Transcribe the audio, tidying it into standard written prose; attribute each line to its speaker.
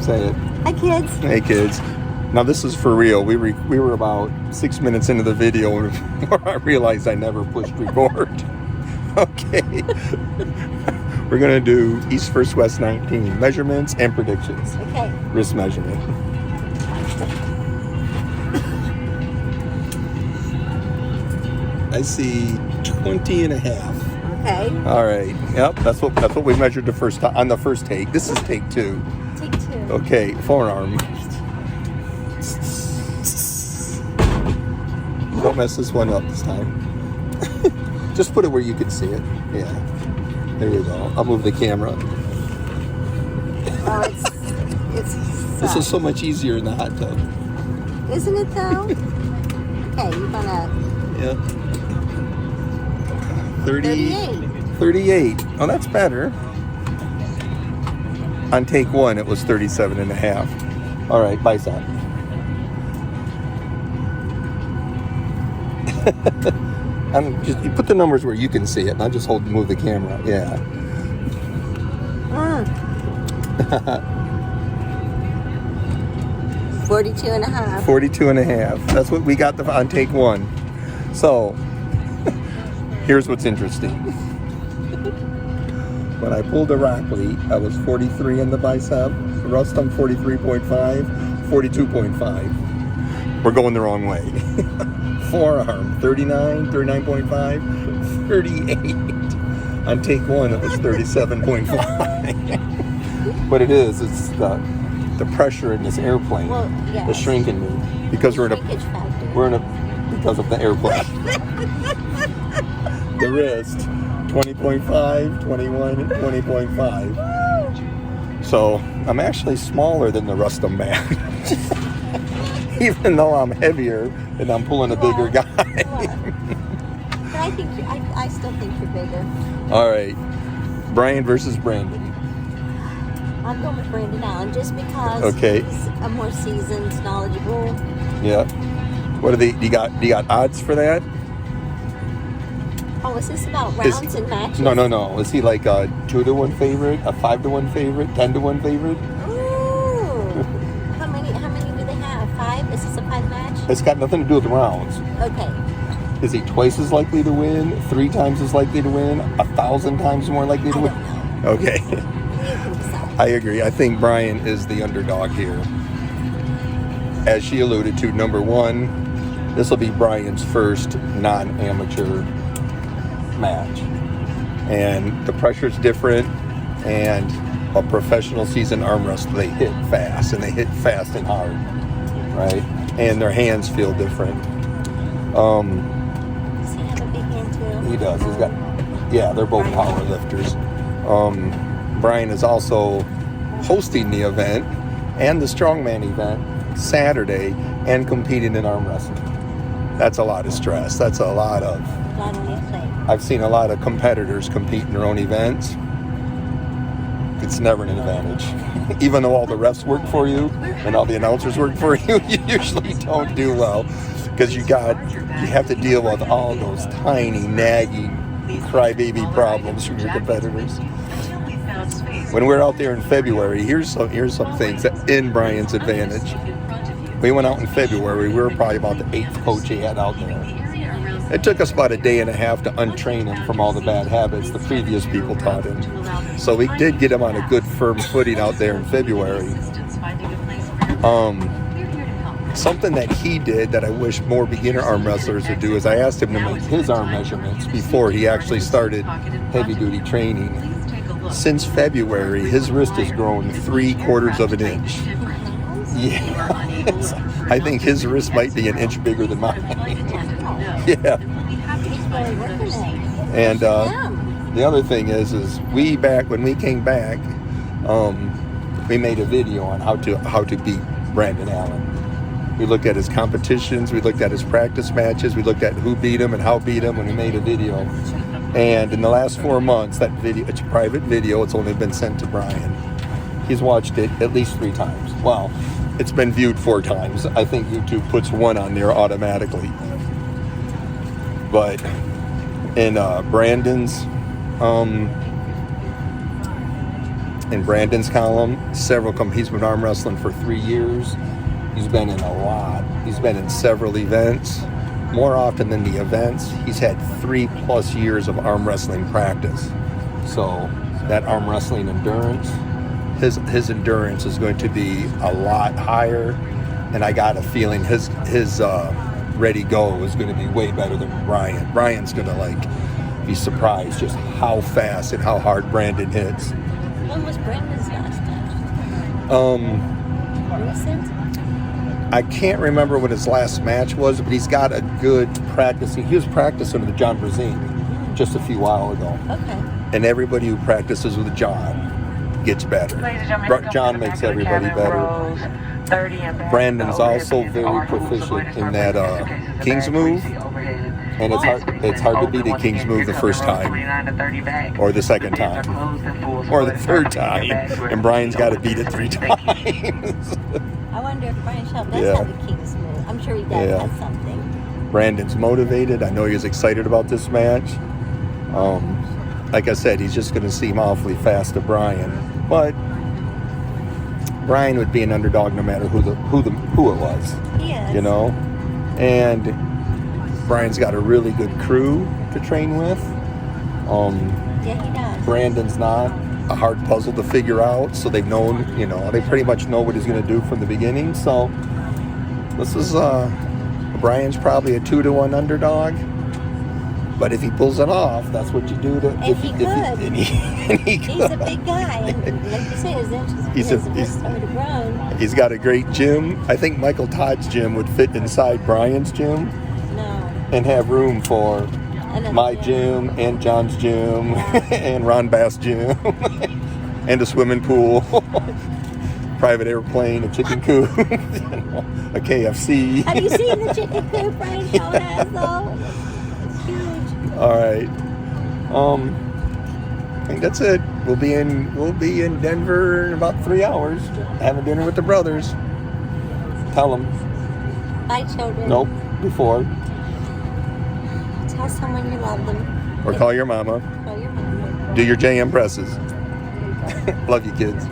Speaker 1: Say it.
Speaker 2: Hi, kids.
Speaker 1: Hey, kids. Now, this is for real. We were about 6 minutes into the video where I realized I never pushed record. Okay. We're going to do East First West 19. Measurements and predictions.
Speaker 2: Okay.
Speaker 1: Wrist measurement. I see 20 and a half.
Speaker 2: Okay.
Speaker 1: All right. Yep. That's what we measured the first time on the first take. This is take 2.
Speaker 2: Take 2.
Speaker 1: Okay. Forearm. Don't mess this one up this time. Just put it where you can see it. Yeah. There you go. I'll move the camera.
Speaker 2: Oh, it's
Speaker 1: This is so much easier in the hot tub.
Speaker 2: Isn't it though? Okay, you're gonna.
Speaker 1: Yep. 38. Oh, that's better. On take 1, it was 37 and a half. All right, bicep. You put the numbers where you can see it, and I just move the camera. Yeah.
Speaker 2: 42 and a half.
Speaker 1: 42 and a half. That's what we got on take 1. So, here's what's interesting. When I pulled a Rockley, I was 43 in the bicep. Rustum 43.5, 42.5. We're going the wrong way. Forearm 39, 39.5, 38. On take 1, it was 37.5. What it is, it's the pressure in this airplane,
Speaker 2: yes.
Speaker 1: The shrinking me, because because of the airplane. The wrist 20.5, 21, 20.5. So I'm actually smaller than the Rustum man. Even though I'm heavier and I'm pulling a bigger guy.
Speaker 2: But I still think you're bigger.
Speaker 1: All right. Brian versus Brandon.
Speaker 2: I'm going with Brandon Allen just because he's a more seasoned, knowledgeable.
Speaker 1: Yeah. What are do you got odds for that?
Speaker 2: Oh, is this about rounds and matches?
Speaker 1: No. Is he like a 2-to-1 favorite, a 5-to-1 favorite, 10-to-1 favorite?
Speaker 2: Ooh. How many do they have? 5? Is this a 5 match?
Speaker 1: It's got nothing to do with rounds.
Speaker 2: Okay.
Speaker 1: Is he twice as likely to win? 3 times as likely to win? 1,000 times more likely to win? Okay. I agree. I think Brian is the underdog here. As she alluded to, number 1, this will be Brian's first non-amateur match. And the pressure's different, and a professional seasoned arm wrestler, they hit fast, and they hit fast and hard, right? And their hands feel different.
Speaker 2: Does he have a big hand too?
Speaker 1: He does. He's got, they're both power lifters. Brian is also hosting the event and the strongman event Saturday and competing in arm wrestling. That's a lot of stress. That's a lot of... I've seen a lot of competitors compete in their own events. It's never an advantage. Even though all the refs work for you and all the announcers work for you, you usually don't do well because you have to deal with all those tiny, nagging, crybaby problems from your competitors. When we're out there in February, here's some things that in Brian's advantage. We went out in February. We were probably about the 8th coach he had out there. It took us about a day and a half to untrain him from all the bad habits the previous people taught him. So we did get him on a good firm footing out there in February. Something that he did that I wish more beginner arm wrestlers would do is I asked him to make his arm measurements before he actually started heavy duty training. Since February, his wrist has grown 3/4 of an inch. Yeah. I think his wrist might be an inch bigger than mine. Yeah. And the other thing is when we came back, we made a video on how to beat Brandon Allen. We looked at his competitions, we looked at his practice matches, we looked at who beat him and how beat him, and we made a video. And in the last 4 months, that video, it's a private video, it's only been sent to Brian. He's watched it at least 3 times. Well, it's been viewed 4 times. I think YouTube puts 1 on there automatically. But in Brandon's in Brandon's column. He's been arm wrestling for 3 years. He's been in a lot. He's been in several events. More often than the events, he's had 3+ years of arm wrestling practice. So that arm wrestling endurance, his endurance is going to be a lot higher, and I got a feeling his ready go is going to be way better than Brian. Brian's going to be surprised just how fast and how hard Brandon hits.
Speaker 2: When was Brandon's last match? Recent?
Speaker 1: I can't remember what his last match was, but he's got a good practicing. He was practicing with John Brazini just a few while ago.
Speaker 2: Okay.
Speaker 1: And everybody who practices with John gets better. John makes everybody better. Brandon's also very proficient in that King's move. And it's hard to beat a King's move the first time, or the second time, or the third time. And Brian's got to beat it 3 times.
Speaker 2: I wonder if Brian Shaw does have a King's move. I'm sure he does have something.
Speaker 1: Brandon's motivated. I know he's excited about this match. Like I said, he's just going to seem awfully fast to Brian. But Brian would be an underdog no matter who it was.
Speaker 2: He is.
Speaker 1: You know? And Brian's got a really good crew to train with.
Speaker 2: Yeah, he does.
Speaker 1: Brandon's not a hard puzzle to figure out, so they've known, they pretty much know what he's going to do from the beginning. So this is Brian's probably a 2-1 underdog, but if he pulls it off, that's what you do to.
Speaker 2: And he could. He's a big guy, and like you say, his inches have started grown.
Speaker 1: He's got a great gym. I think Michael Todd's gym would fit inside Brian's gym.
Speaker 2: No.
Speaker 1: And have room for my gym and John's gym and Ron Bass' gym and a swimming pool, private airplane, a chicken coop, a KFC.
Speaker 2: Have you seen the chicken coop Brian Shaw has, though? It's huge.
Speaker 1: All right. I think that's it. We'll be in Denver in about 3 hours, having dinner with the brothers. Tell them.
Speaker 2: Bye, children.
Speaker 1: Nope. Before.
Speaker 2: Tell someone you love them.
Speaker 1: Or call your mama.
Speaker 2: Call your mama.
Speaker 1: Do your JM presses. Love you, kids.